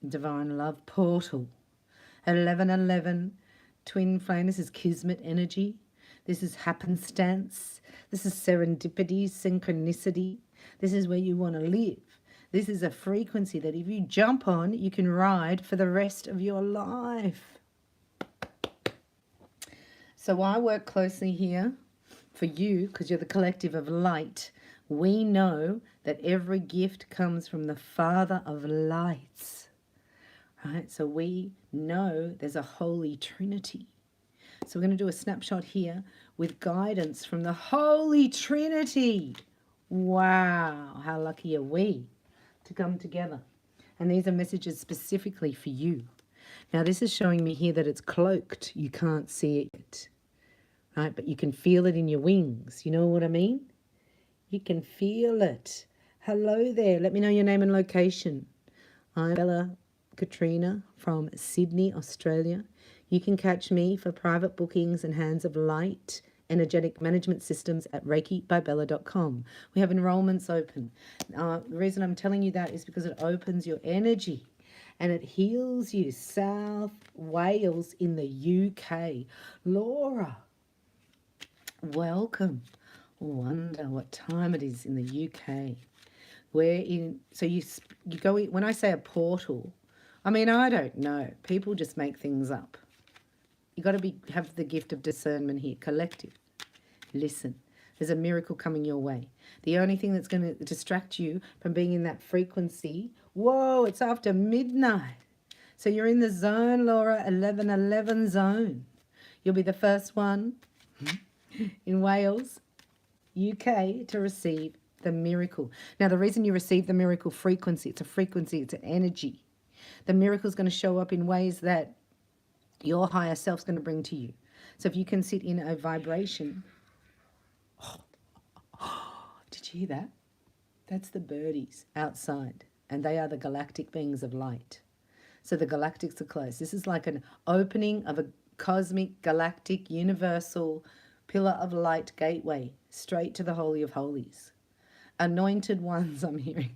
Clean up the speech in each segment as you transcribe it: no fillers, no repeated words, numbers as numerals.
divine love portal. 1111, twin flame. This is kismet energy. This is happenstance. This is serendipity, synchronicity. This is where you want to live. This is a frequency that if you jump on, you can ride for the rest of your life. So I work closely here for you because you're the collective of light. We know that every gift comes from the Father of lights. Right? So we know there's a Holy Trinity. So we're going to do a snapshot here with guidance from the Holy Trinity. Wow, how lucky are we to come together? And these are messages specifically for you. Now this is showing me here that it's cloaked. You can't see it, right? But you can feel it in your wings. You know what I mean? You can feel it. Hello there. Let me know your name and location. I'm BellaKatrina from Sydney, Australia. You can catch me for private bookings and Hands of Light energetic management systems at REIKI.bella.com. We have enrollments open. The reason I'm telling you that is because it opens your energy and it heals you. South Wales in the UK. Laura, welcome. Wonder what time it is in the UK. We're in, so you go in, when I say a portal, I mean, I don't know. People just make things up. You got to have the gift of discernment here. Collective. Listen. There's a miracle coming your way. The only thing that's going to distract you from being in that frequency, whoa, it's after midnight. So you're in the zone, Laura, 1111 zone. You'll be the first one in Wales, UK, to receive the miracle. Now, the reason you receive the miracle frequency, it's a frequency, it's an energy. The miracle is going to show up in ways that your higher self's going to bring to you. So if you can sit in a vibration. Did you hear that? That's the birdies outside, and they are the galactic beings of light. So the galactics are close. This is like an opening of a cosmic, galactic, universal pillar of light gateway straight to the Holy of Holies. Anointed ones, I'm hearing,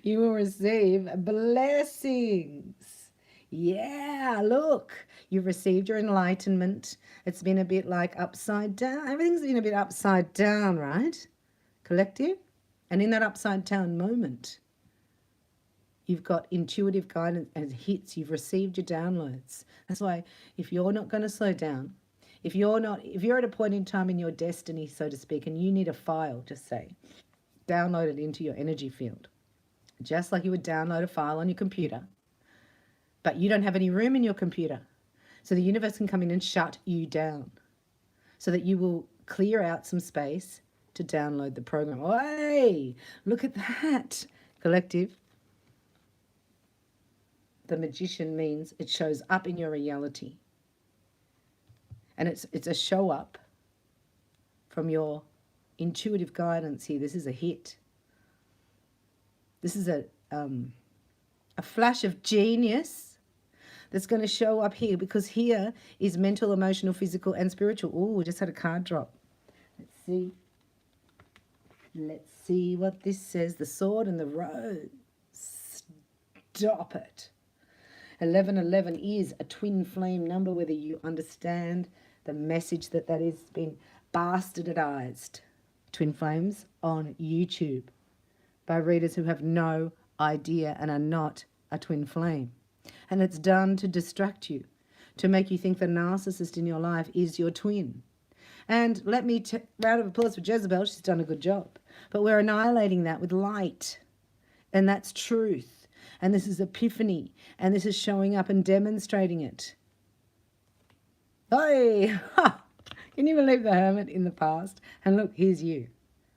you will receive blessings. Yeah, look, you've received your enlightenment. It's been a bit like upside down. Everything's been a bit upside down, right? Collective. And in that upside down moment, you've got intuitive guidance and hits. You've received your downloads. That's why if you're not going to slow down, if you're at a point in time in your destiny, so to speak, and you need a file, just say, download it into your energy field. Just like you would download a file on your computer. But you don't have any room in your computer. So the universe can come in and shut you down so that you will clear out some space to download the program. Hey, look at that. Collective. The magician means it shows up in your reality. And it's a show up from your intuitive guidance here. This is a hit. This is a flash of genius that's going to show up here, because here is mental, emotional, physical, and spiritual. Oh, we just had a card drop. Let's see. Let's see what this says. The sword and the rose. Stop it. 1111 is a twin flame number, whether you understand the message that has been bastardized. Twin flames on YouTube by readers who have no idea and are not a twin flame. And it's done to distract you, to make you think the narcissist in your life is your twin. And let me, round of applause for Jezebel, she's done a good job. But we're annihilating that with light. And that's truth. And this is epiphany. And this is showing up and demonstrating it. Hey! Can you believe the hermit in the past? And look, here's you.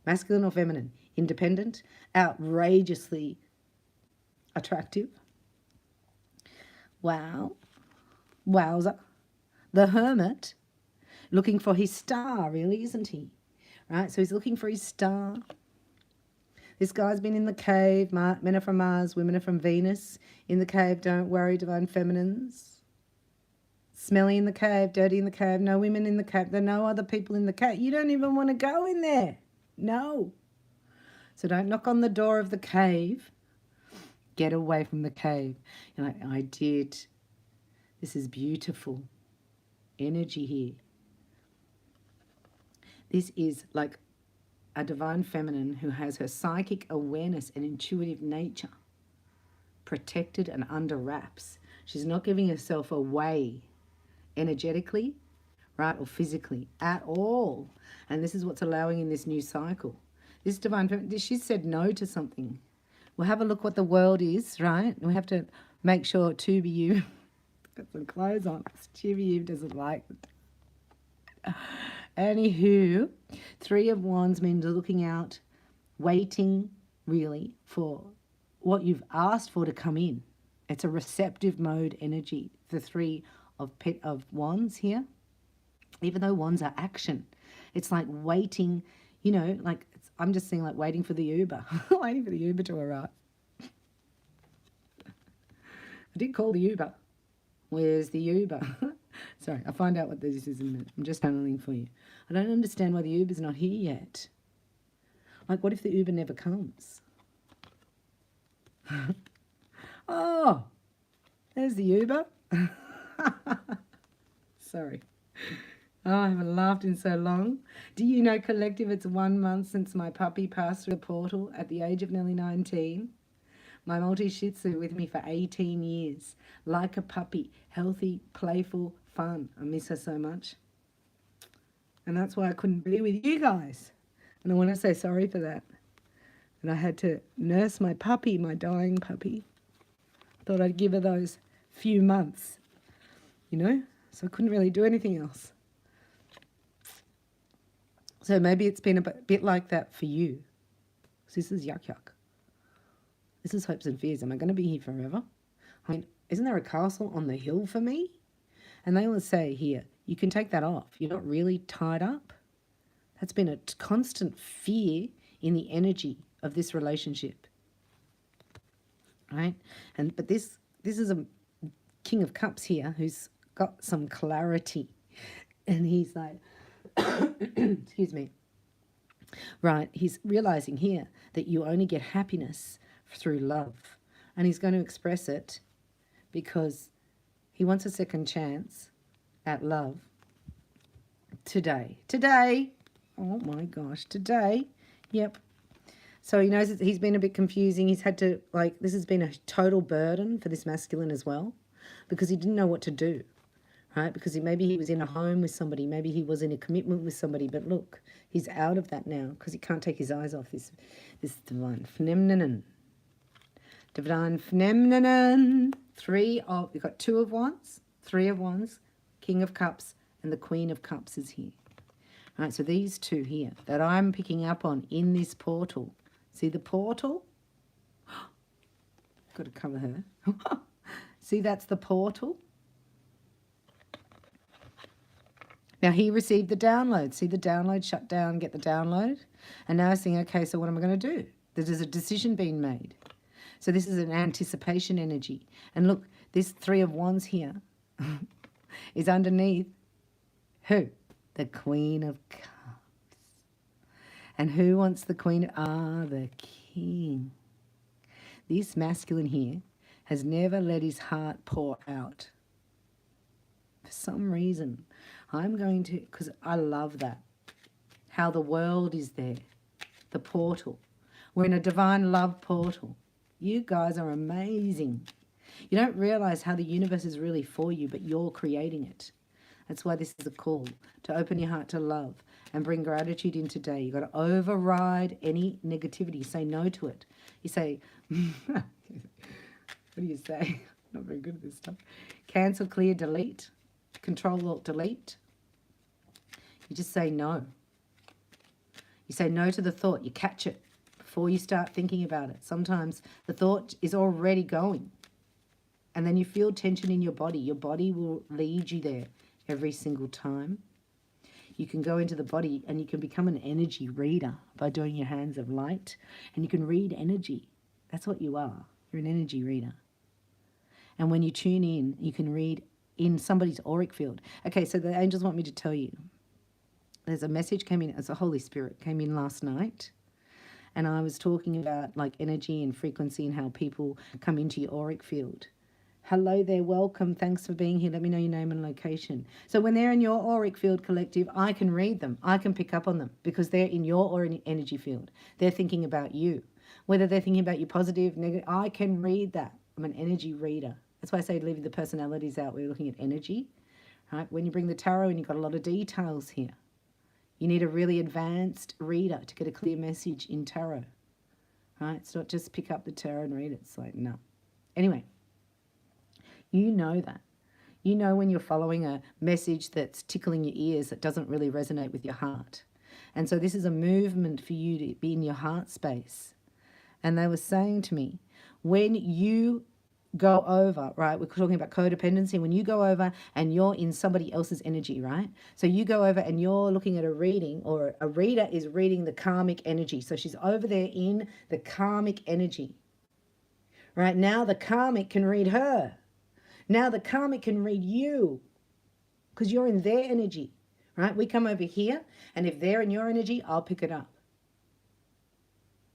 Masculine or feminine? Independent? Outrageously attractive? Wow. Wowza. The hermit, looking for his star, really, isn't he? Right, so he's looking for his star. This guy's been in the cave. Men are from Mars, women are from Venus. In the cave, don't worry, divine feminines. Smelly in the cave, dirty in the cave, no women in the cave. There are no other people in the cave. You don't even want to go in there. No. So don't knock on the door of the cave. get away from the cave. You're like, I did. This is beautiful energy here. This is like a divine feminine who has her psychic awareness and intuitive nature protected and under wraps. She's not giving herself away energetically, right, or physically at all. And this is what's allowing in this new cycle. This divine feminine, she said no to something. We'll have a look what the world is, right? We have to make sure Tubiu got some clothes on. Tubiu doesn't like it. Anywho, Three of Wands means looking out, waiting really for what you've asked for to come in. It's a receptive mode energy. The Three of Wands here, even though wands are action, it's like waiting, you know, like I'm just saying, like waiting for the Uber, waiting for the Uber to arrive. I did call the Uber. Where's the Uber? Sorry, I'll find out what this is in a minute. I'm just channeling for you. I don't understand why the Uber's not here yet. Like, what if the Uber never comes? Oh, there's the Uber. Sorry. Oh, I haven't laughed in so long. Do you know, collective, it's 1 month since my puppy passed through the portal at the age of nearly 19. My multi-shih tzu with me for 18 years. Like a puppy, healthy, playful, fun. I miss her so much. And that's why I couldn't be with you guys. And I want to say sorry for that. And I had to nurse my puppy, my dying puppy. Thought I'd give her those few months, you know? So I couldn't really do anything else. So maybe it's been a bit like that for you. So this is yuck yuck. This is hopes and fears. Am I going to be here forever? I mean, isn't there a castle on the hill for me? And they always say here, you can take that off. You're not really tied up. That's been a constant fear in the energy of this relationship. Right? But this is a King of Cups here who's got some clarity. And he's like, excuse me. Right, he's realizing here that you only get happiness through love. And he's going to express it because he wants a second chance at love today. Today. Oh my gosh, today. Yep. So he knows that he's been a bit confusing. He's had to, like, this has been a total burden for this masculine as well because he didn't know what to do, right? Because maybe he was in a home with somebody. Maybe he was in a commitment with somebody. But look, he's out of that now because he can't take his eyes off this divine feminine. Divine feminine. You've got Two of Wands, Three of Wands, King of Cups, and the Queen of Cups is here. All right, so these two here that I'm picking up on in this portal. See the portal? Got to cover her. See, that's the portal. Now, he received the download. See the download, shut down, get the download. And now he's saying, okay, so what am I going to do? There's a decision being made. So this is an anticipation energy. And look, this Three of Wands here is underneath who? The Queen of Cups. And who wants the Queen? The King. This masculine here has never let his heart pour out. For some reason, I'm going to, because I love that. How the world is there. The portal. We're in a divine love portal. You guys are amazing. You don't realize how the universe is really for you, but you're creating it. That's why this is a call to open your heart to love and bring gratitude in today. You've got to override any negativity. Say no to it. You say, what do you say? Not very good at this stuff. Cancel, clear, delete. Control, Alt, delete. You just say no. You say no to the thought. You catch it before you start thinking about it. Sometimes the thought is already going. And then you feel tension in your body. Your body will lead you there every single time. You can go into the body and you can become an energy reader by doing your hands of light. And you can read energy. That's what you are. You're an energy reader. And when you tune in, you can read in somebody's auric field. Okay, so the angels want me to tell you. There's a message came in, as a Holy Spirit came in last night. and I was talking about like energy and frequency and how people come into your auric field. Hello there, welcome, thanks for being here. Let me know your name and location. So when they're in your auric field, collective, I can read them. I can pick up on them because they're in your energy field. They're thinking about you. Whether they're thinking about you positive, negative, I can read that. I'm an energy reader. That's why I say leaving the personalities out. We're looking at energy, right? When you bring the tarot in, you've got a lot of details here. You need a really advanced reader to get a clear message in tarot, right? It's not just pick up the tarot and read it. It's like, no. Anyway, you know that. You know when you're following a message that's tickling your ears that doesn't really resonate with your heart. And so this is a movement for you to be in your heart space. And they were saying to me, when you go over, right, we're talking about codependency, when you go over and you're in somebody else's energy, right? So you go over and you're looking at a reading, or a reader is reading the karmic energy. So she's over there in the karmic energy. Right now the karmic can read her. Now the karmic can read you because you're in their energy, right? We come over here, and if they're in your energy, I'll pick it up.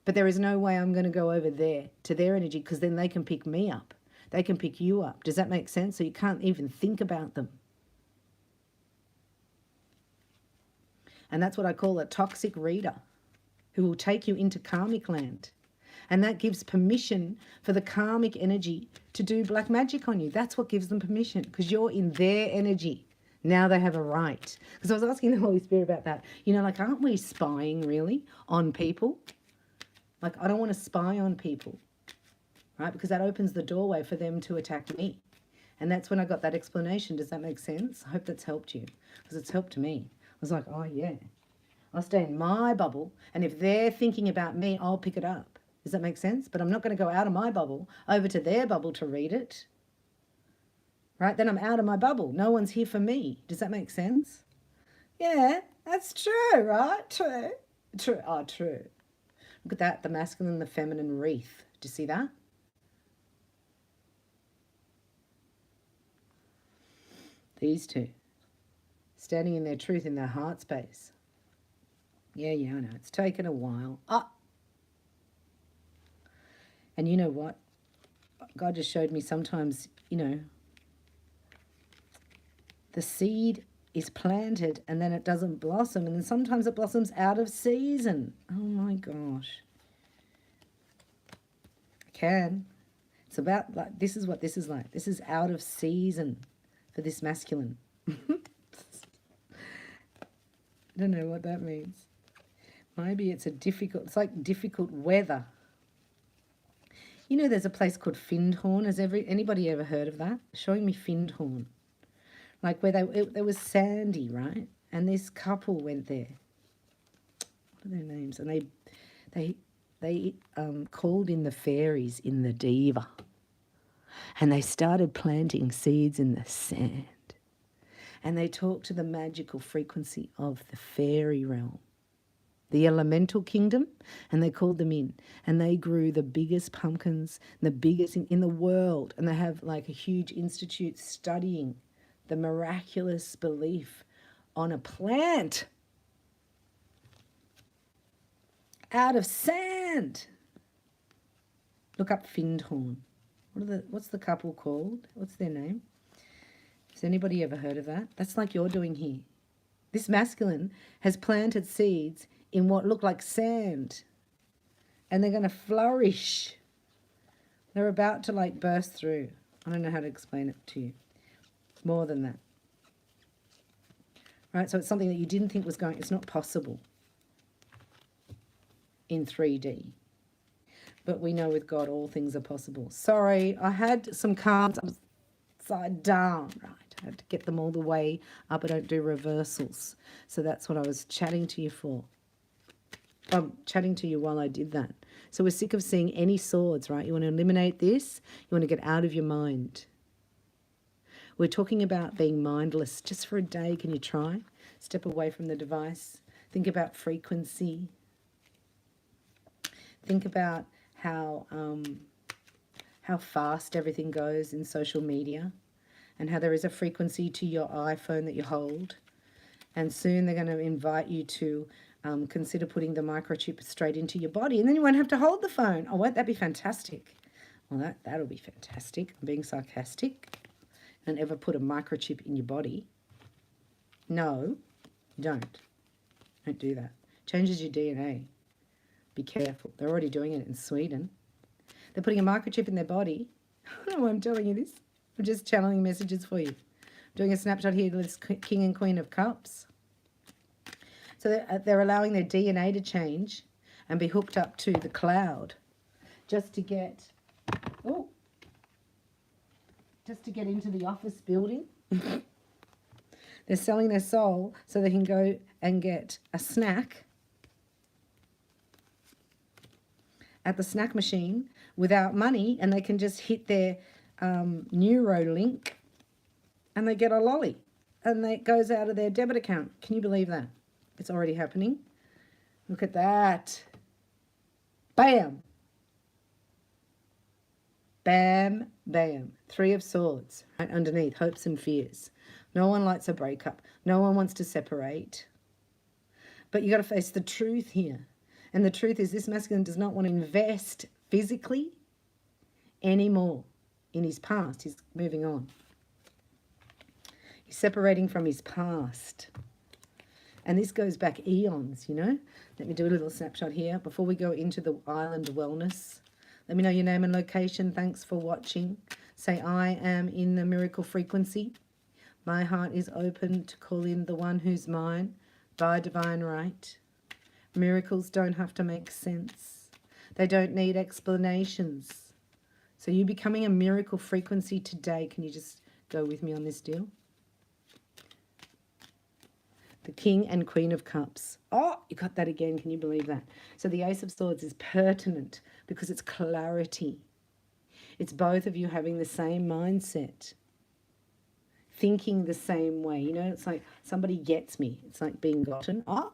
But there is no way I'm going to go over there to their energy because then they can pick me up. They can pick you up. Does that make sense? So you can't even think about them. And that's what I call a toxic reader who will take you into karmic land. And that gives permission for the karmic energy to do black magic on you. That's what gives them permission because you're in their energy. Now they have a right. Because I was asking the Holy Spirit about that. You know, like, aren't we spying really on people? Like, I don't want to spy on people, right? Because that opens the doorway for them to attack me. And that's when I got that explanation. Does that make sense? I hope that's helped you because it's helped me. I was like, oh, yeah. I'll stay in my bubble. And if they're thinking about me, I'll pick it up. Does that make sense? But I'm not going to go out of my bubble over to their bubble to read it. Right? Then I'm out of my bubble. No one's here for me. Does that make sense? Yeah, that's true, right? True. True. Oh, true. Look at that, the masculine, the feminine wreath. Do you see that? These two. Standing in their truth, in their heart space. Yeah, I know. It's taken a while. And you know what? God just showed me sometimes, you know, the seed is planted and then it doesn't blossom. And then sometimes it blossoms out of season. Oh my gosh. It can. It's about, like, this is what this is like. This is out of season for this masculine. I don't know what that means. Maybe it's it's like difficult weather. You know, there's a place called Findhorn. Has anybody ever heard of that? Showing me Findhorn. Like where there was sandy, right? And this couple went there. What are their names? And they called in the fairies in the Diva. And they started planting seeds in the sand. And they talked to the magical frequency of the fairy realm, the elemental kingdom, and they called them in, and they grew the biggest pumpkins, the biggest in the world, and they have like a huge institute studying the miraculous belief on a plant out of sand. Look up Findhorn. What's the couple called? What's their name? Has anybody ever heard of that? That's like you're doing here. This masculine has planted seeds in what look like sand, and they're going to flourish. They're about to like burst through. I don't know how to explain it to you. More than that. Right? So it's something that you didn't think was going, it's not possible in 3D. But we know with God all things are possible. Sorry, I had some cards upside down, right? I had to get them all the way up. I don't do reversals. So that's what I was chatting to you for. I'm chatting to you while I did that. So we're sick of seeing any swords, right? You want to eliminate this. You want to get out of your mind. We're talking about being mindless just for a day. Can you try? Step away from the device. Think about frequency. Think about how fast everything goes in social media, and how there is a frequency to your iPhone that you hold. And soon they're going to invite you to consider putting the microchip straight into your body, and then you won't have to hold the phone. Oh, won't that be fantastic? Well, that'll be fantastic. I'm being sarcastic. Don't ever put a microchip in your body. No, don't. Don't do that. Changes your DNA. Be careful. They're already doing it in Sweden. They're putting a microchip in their body. I don't know why I'm telling you this. I'm just channeling messages for you. I'm doing a snapshot here to this King and Queen of Cups. So they're allowing their DNA to change and be hooked up to the cloud just to get, into the office building. They're selling their soul so they can go and get a snack at the snack machine without money, and they can just hit their Neuralink and they get a lolly and it goes out of their debit account. Can you believe that? It's already happening. Look at that. Bam. Bam, bam. 3 of Swords right underneath, hopes and fears. No one likes a breakup. No one wants to separate. But you got to face the truth here. And the truth is this masculine does not want to invest physically anymore in his past. He's moving on. He's separating from his past. And this goes back eons, you know. Let me do a little snapshot here before we go into the island wellness. Let me know your name and location. Thanks for watching. Say, I am in the miracle frequency. My heart is open to call in the one who's mine by divine right. Miracles don't have to make sense. They don't need explanations. So you becoming a miracle frequency today. Can you just go with me on this deal? The King and Queen of Cups. Oh, you got that again. Can you believe that? So the Ace of Swords is pertinent because it's clarity. It's both of you having the same mindset, thinking the same way. You know, it's like somebody gets me. It's like being gotten. Oh,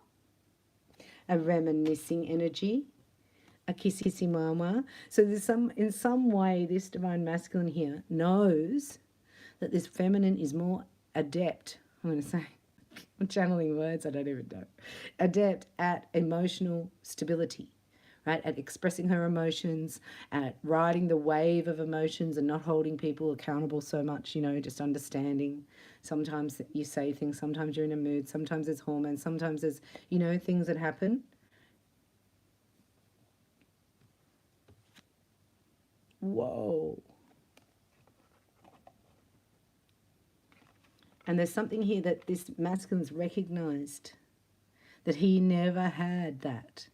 a reminiscing energy, a kissy mama. So there's in some way, this divine masculine here knows that this feminine is more adept. I'm going to say, I'm channeling words I don't even know. Adept at emotional stability, right? At expressing her emotions, at riding the wave of emotions and not holding people accountable so much, you know, just understanding. Sometimes you say things, sometimes you're in a mood, sometimes there's hormones, sometimes there's, you know, things that happen. Whoa. And there's something here that this masculine's recognized, that he never had that.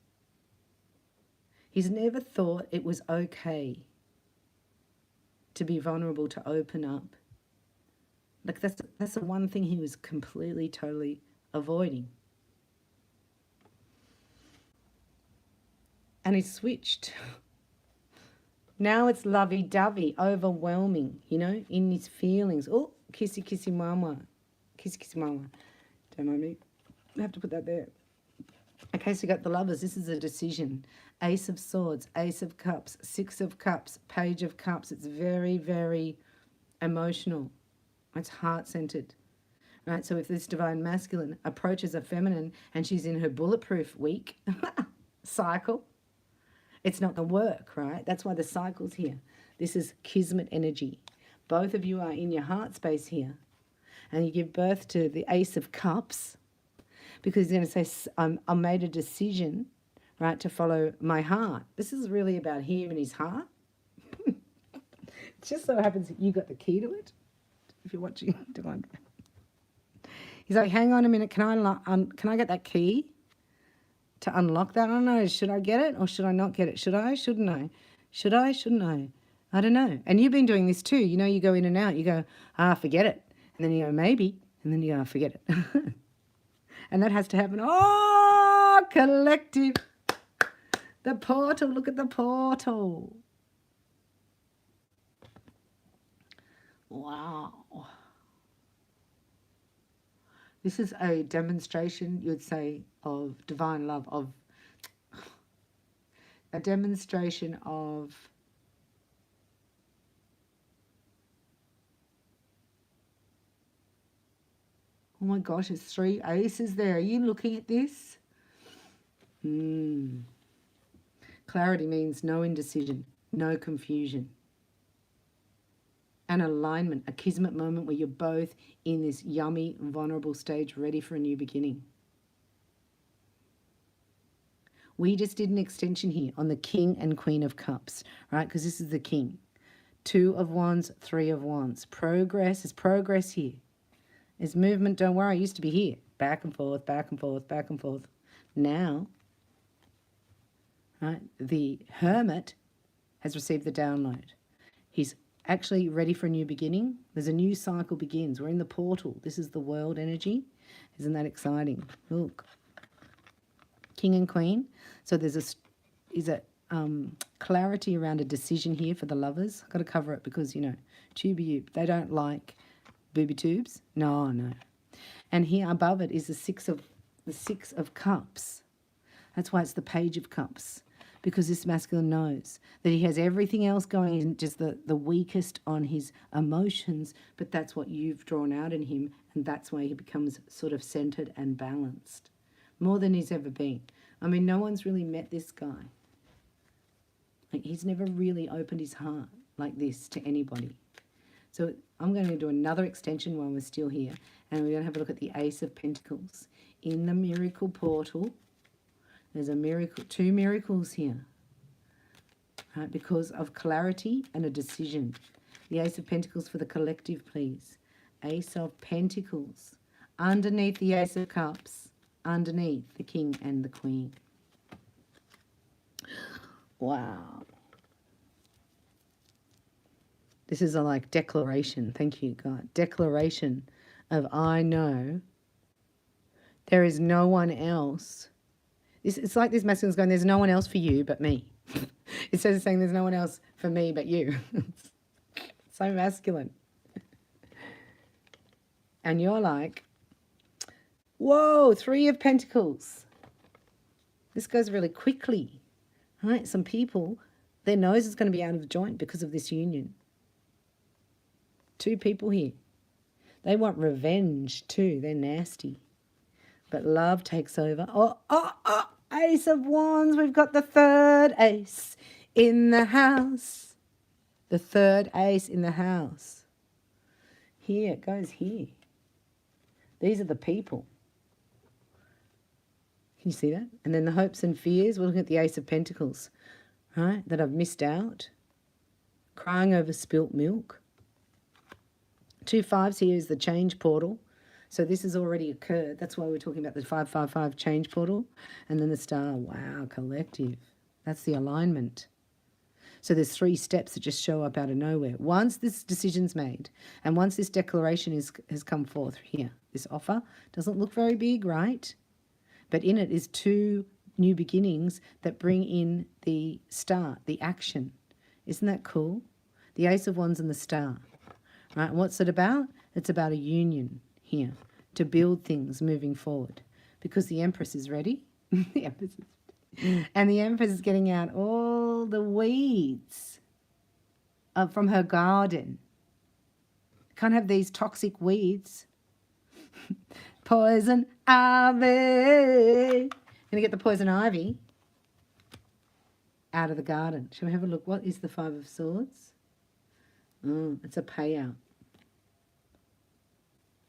He's never thought it was okay to be vulnerable, to open up. Like that's the one thing he was completely, totally avoiding. And he switched. Now it's lovey-dovey, overwhelming, you know, in his feelings. Oh, kissy, kissy, mama. Kissy, kissy, mama. Don't mind me. I have to put that there. Okay, so you got the Lovers. This is a decision. Ace of Swords, Ace of Cups, 6 of Cups, Page of Cups. It's very, very emotional. It's heart-centered. Right, so if this divine masculine approaches a feminine and she's in her bulletproof week cycle, it's not going to work, right? That's why the cycle's here. This is kismet energy. Both of you are in your heart space here. And you give birth to the Ace of Cups because he's going to say, I made a decision, right, to follow my heart. This is really about him and his heart. It just so happens that you got the key to it. If you're watching, he's like, hang on a minute, can I get that key to unlock that? I don't know, should I get it or should I not get it? Should I, shouldn't I? Should I, shouldn't I? I don't know. And you've been doing this too. You know, you go in and out, you go, forget it. And then you go, maybe. And then you go, forget it. And that has to happen. Oh, collective. The portal, look at the portal. Wow. This is a demonstration, you would say, of divine love, of a demonstration of oh my gosh, it's 3 aces there. Are you looking at this? Clarity means no indecision, no confusion. An alignment, a kismet moment where you're both in this yummy, vulnerable stage, ready for a new beginning. We just did an extension here on the King and Queen of Cups, right? Because this is the King. 2 of Wands, 3 of Wands. Progress, is progress here. There's movement, don't worry, I used to be here. Back and forth, back and forth, back and forth. Now, right, the Hermit has received the download. He's actually ready for a new beginning. There's a new cycle begins. We're in the portal. This is the world energy. Isn't that exciting? Look. King and Queen. So there's a clarity around a decision here for the lovers. I've got to cover it because, you know, they don't like booby tubes. No. And here above it is the six of Cups. That's why it's the Page of Cups, because this masculine knows that he has everything else going. He's just the weakest on his emotions, but that's what you've drawn out in him, and that's why he becomes sort of centered and balanced, more than he's ever been. I mean, no one's really met this guy. Like, he's never really opened his heart like this to anybody. So I'm going to do another extension while we're still here, and we're going to have a look at the Ace of Pentacles. In the miracle portal, there's a miracle, 2 miracles here, right, because of clarity and a decision. The Ace of Pentacles for the collective, please. Ace of Pentacles. Underneath the Ace of Cups, underneath the King and the Queen. Wow. This is a like declaration. Thank you, God. Declaration of I know there is no one else. It's like this masculine's going, there's no one else for you but me. Instead of saying there's no one else for me but you. So masculine. And you're like, whoa, 3 of Pentacles. This goes really quickly. Right? Some people, their nose is going to be out of joint because of this union. 2 people here. They want revenge too. They're nasty. But love takes over. Oh, Ace of Wands. We've got the 3rd ace in the house. The 3rd ace in the house. Here, it goes here. These are the people. Can you see that? And then the hopes and fears. We're looking at the Ace of Pentacles, right? That I've missed out. Crying over spilt milk. 2 5s here is the change portal. So this has already occurred. That's why we're talking about the 555 change portal. And then the star. Wow, collective. That's the alignment. So there's 3 steps that just show up out of nowhere. Once this decision's made, and once this declaration has come forth here, this offer doesn't look very big, right? But in it is 2 new beginnings that bring in the start, the action. Isn't that cool? The Ace of Wands and the star. Right? And what's it about? It's about a union here to build things moving forward, because the Empress is ready. The Empress is, and the Empress is getting out all the weeds from her garden. Can't have these toxic weeds. Poison ivy. Gonna get the poison ivy out of the garden. Shall we have a look? What is the 5 of Swords? It's a payout.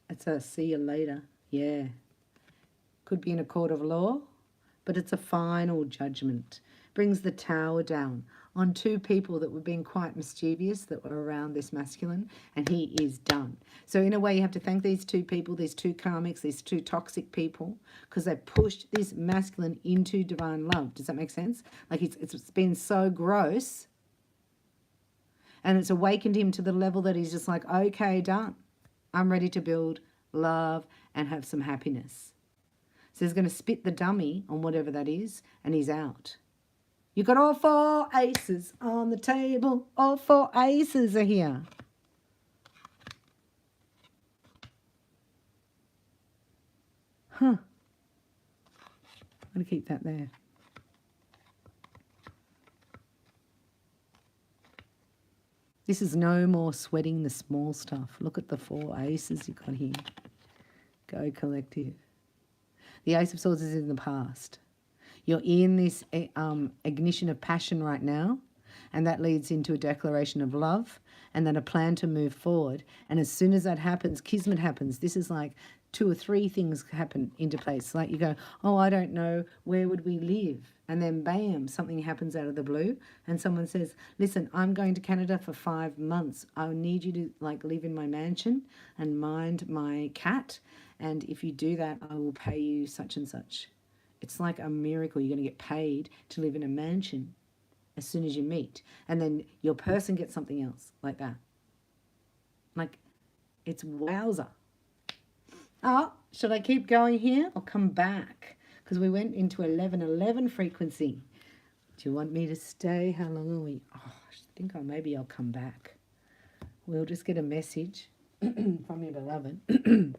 It's a see you later. Yeah. Could be in a court of law, but it's a final judgment. Brings the Tower down on 2 people that were being quite mischievous, that were around this masculine, and he is done. So in a way, you have to thank these 2 people, these 2 karmics, these 2 toxic people, because they pushed this masculine into divine love. Does that make sense? Like it's been so gross, and it's awakened him to the level that he's just like, okay, done. I'm ready to build love and have some happiness. So he's going to spit the dummy on whatever that is, and he's out. You got all 4 aces on the table. All 4 aces are here. Huh. I'm going to keep that there. This is no more sweating the small stuff. Look at the 4 aces you got here. Go collective. The Ace of Swords is in the past. You're in this ignition of passion right now, and that leads into a declaration of love and then a plan to move forward. And as soon as that happens, kismet happens. This is like 2 or 3 things happen into place. Like you go, oh, I don't know, where would we live? And then bam, something happens out of the blue and someone says, listen, I'm going to Canada for 5 months. I need you to like live in my mansion and mind my cat. And if you do that, I will pay you such and such. It's like a miracle. You're going to get paid to live in a mansion as soon as you meet. And then your person gets something else like that. Like, it's wowza. Oh, should I keep going here or come back? Because we went into 1111 frequency. Do you want me to stay? How long are we? Oh, I think maybe I'll come back. We'll just get a message from your beloved.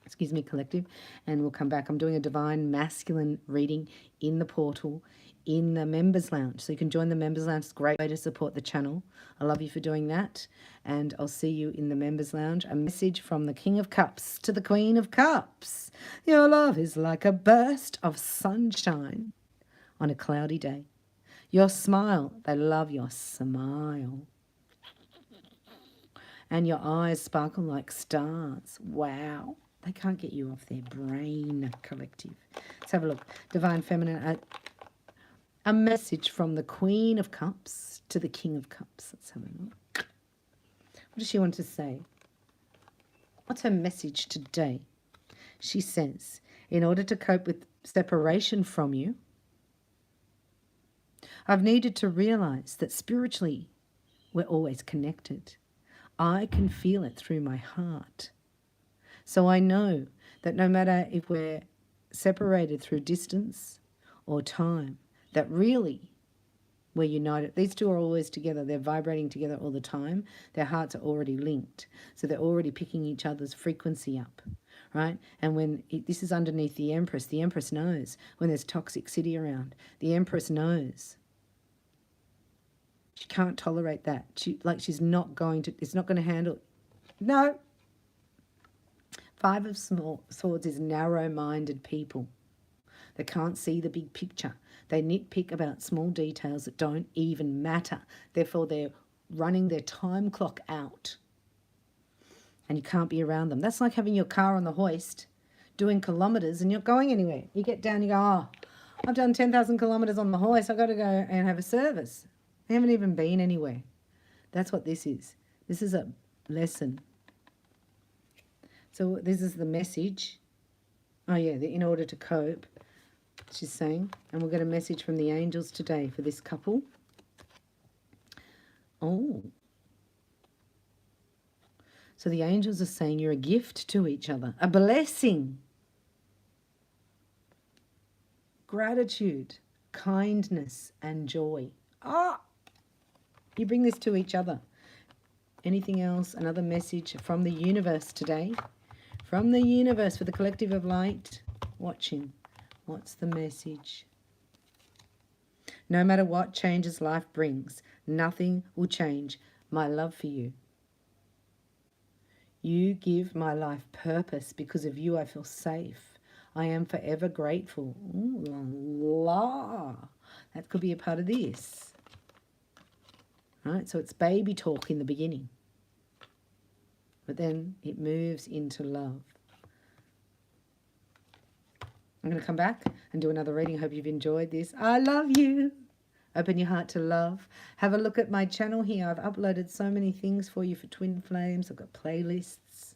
Excuse me, collective. And we'll come back. I'm doing a divine masculine reading in the portal in the members lounge. So you can join the members lounge. It's a great way to support the channel. I love you for doing that. And I'll see you in the members lounge. A message from the King of Cups to the Queen of Cups. Your love is like a burst of sunshine on a cloudy day. Your smile, they love your smile. And your eyes sparkle like stars. Wow. They can't get you off their brain, collective. Let's have a look. Divine Feminine. A message from the Queen of Cups to the King of Cups. Let's have a look. What does she want to say? What's her message today? She says, in order to cope with separation from you, I've needed to realize that spiritually we're always connected. I can feel it through my heart. So I know that no matter if we're separated through distance or time, that really we're united. These two are always together. They're vibrating together all the time. Their hearts are already linked. So they're already picking each other's frequency up, right? And when this is underneath the Empress knows when there's toxicity around. The Empress knows. She can't tolerate that. She's not going to, it's not going to handle. No. 5 of Swords is narrow-minded people. They can't see the big picture. They nitpick about small details that don't even matter. Therefore, they're running their time clock out. And you can't be around them. That's like having your car on the hoist, doing kilometres, and you're not going anywhere. You get down, you go, oh, I've done 10,000 kilometres on the hoist. I've got to go and have a service. I haven't even been anywhere. That's what this is. This is a lesson. So this is the message. Oh, yeah, in order to cope, she's saying. And we'll get a message from the angels today for this couple. Oh. So the angels are saying you're a gift to each other, a blessing. Gratitude, kindness, and joy. Ah, you bring this to each other. Anything else? Another message from the universe today. From the universe for the collective of light watching. What's the message? No matter what changes life brings, nothing will change my love for you. You give my life purpose. Because of you, I feel safe. I am forever grateful. Ooh, la, la. That could be a part of this. Right, so it's baby talk in the beginning. But then it moves into love. I'm going to come back and do another reading. I hope you've enjoyed this. I love you. Open your heart to love. Have a look at my channel here. I've uploaded so many things for you for Twin Flames. I've got playlists.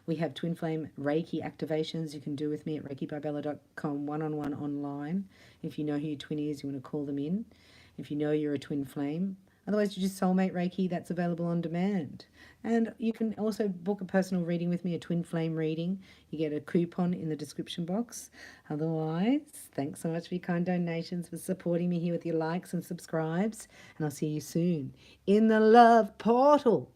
We have Twin Flame Reiki activations you can do with me at reikibybella.com, one-on-one online. If you know who your twin is, you want to call them in. If you know you're a twin flame. Otherwise, you just soulmate Reiki. That's available on demand. And you can also book a personal reading with me, a twin flame reading. You get a coupon in the description box. Otherwise, thanks so much for your kind donations, for supporting me here with your likes and subscribes. And I'll see you soon in the love portal.